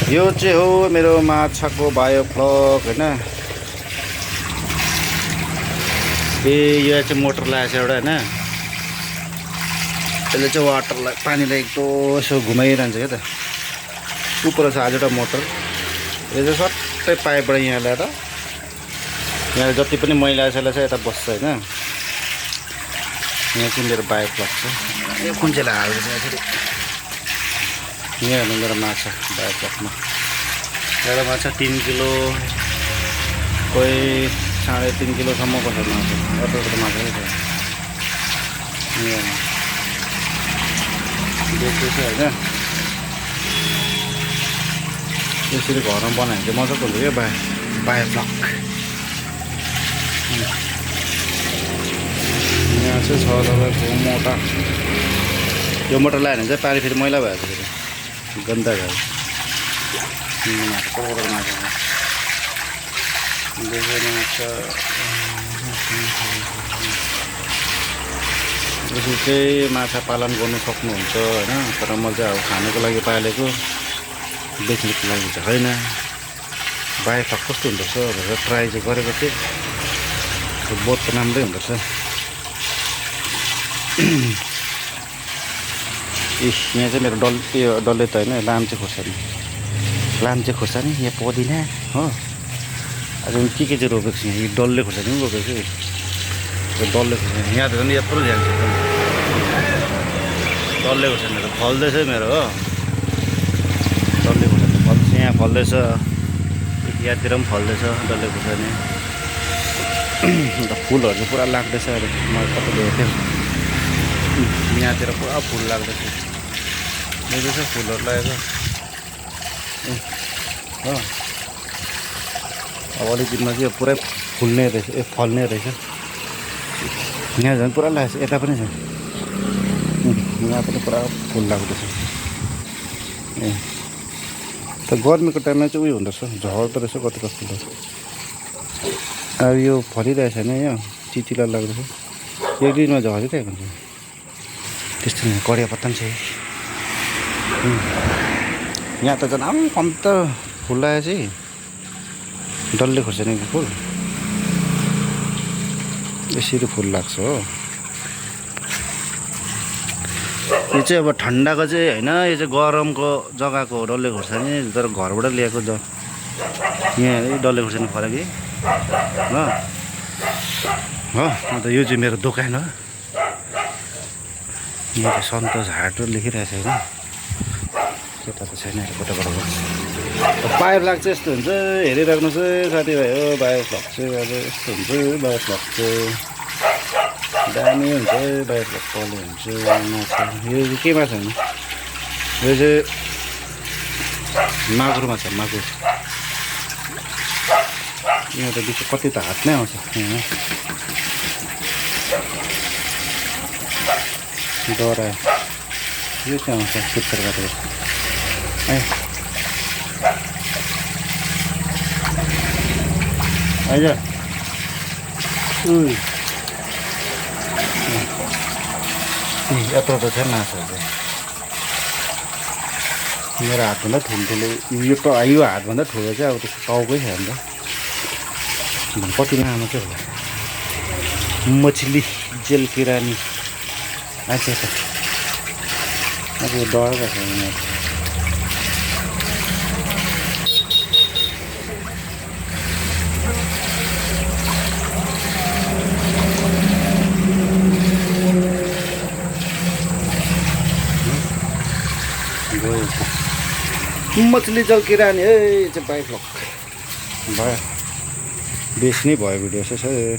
यो चाहिँ हो मेरो माछाको बायो फ्लक हैन। यो चाहिँ मोटर लगाएको छ एउटा हैन। यसले चाहिँ वाटरलाई पानीलाई एकदम यसो घुमाइरहन्छ क्या त। उपर छ आज एउटा मोटर। यो चाहिँ सट्टै पाइपबाट यहाँ ल्याएर यहाँ जति पनि मैला छ यसलाई चाहिँ यता बस्छ हैन। यहाँ चाहिँ मेरो बायो फ्लक छ। यो कुन चाहिँ हाल्दैछ यसरी। यहाँ हेर्नु मेरो माछा बायो फ्लकमा। एउटा माछा 3 किलो कोही 3.5 किलोसम्मको छ माछा। अटोको माछा छ। यहाँ देख्दैछ हैन। यसरी घरमा बनायो भने चाहिँ मजाको हुन्छ क्या बायो फ्लक। यहाँ चाहिँ छ तपाईँको मोटर। यो मोटर लगायो भने चाहिँ पानी फेरि मैला भएको फेरि गन्दा भयो। यसरी चाहिँ माछा पालन गर्नु सक्नुहुन्छ हैन। तर म चाहिँ अब खानुको लागि पालेको, बेच्नुको लागि चाहिँ होइन। बायो फ्लक कस्तो हुँदो रहेछ भनेर ट्राई चाहिँ गरेको थिएँ। बोट त राम्रै हुँदो रहेछ। यहाँ चाहिँ मेरो डल्ले त होइन, लाम्चे खोर्सानी। लाम्चे खोर्सानी, यहाँ पुदिना हो। आज के चाहिँ रोपेको छु यहाँ। डल्ले खोर्सानी पनि रोपेको छु। डल्ले खोर्सानी यहाँ त झन् यत्रो ध्यान छ। डल्ले खोर्सानीहरू फल्दैछ मेरो हो। डल्ले खोर्सानी फल्दैछ, यहाँ फल्दैछ, यहाँतिर पनि फल्दैछ डल्ले खोर्सानी। अन्त फुलहरू चाहिँ पुरा लाग्दैछ अहिले। मैले तपाईँले हेर्थेँ यहाँतिर पुरा फुल लाग्दैछ। देख्दैछ फुलहरू लागेको हो। अब अलिक दिनमा चाहिँ पुरै फुल्ने रहेछ, फल्ने रहेछ। यहाँ झन् पुरा लागेको छ। यता पनि छ, यहाँ पनि पुरा फुल लाग्दैछ। त गर्मीको टाइममा चाहिँ उयो हुँदो रहेछ, झर्दो रहेछ कति कस्तो फुल। अब यो फलिरहेको छैन, यो चिचिला लाग्दैछ। एक दिनमा झरिरहेको हुन्छ त्यस्तो नि। कडिया पत्ता पनि छ। यहाँ त झन् आम्म कम त फुल लगाएछ है। डल्ले खोर्सानीको फुल यसरी फुल लाग्छ हो। यो चाहिँ अब ठन्डाको चाहिँ होइन, यो चाहिँ गरमको जग्गाको डल्ले खोर्सानी। तर घरबाट ल्याएको यहाँ डल्ले खोर्सानी फल्यो कि हो। अन्त यो चाहिँ मेरो दोकान हो। यहाँ चाहिँ सन्तोष हाट लेखिरहेको छ होइन। त्यता त छैन, कताबाट पाइप लाग्छ। यस्तो हुन्छ, हेरिराख्नुहोस् है साथीभाइ हो। बायो फ्लक चाहिँ अब यस्तो हुन्छ। बायो फ्लक चाहिँ दामी हुन्छ। बायो फ्लक पल्यो भने चाहिँ माछा। यो चाहिँ के माछा हो? यो चाहिँ मागुर माछा, मागुर। यहाँ त बिच कति त हात नै आउँछ। डरा यो चाहिँ आउँछ सुत्तर काटेर। आइज यत्रो त छ माछाहरू। मेरो हातभन्दा ठुल्ठुलो यो त, यो हातभन्दा ठुलो चाहिँ अब त्यस्तो टाउकै छ अन्त। कति लामो चाहिँ होला। मछली जेल किरानी। अच्छा त अब डर छ। मछली जल किरानी है। चाहिँ बायो फ्लक भयो, बेच्नै भयो भिडियो चाहिँ।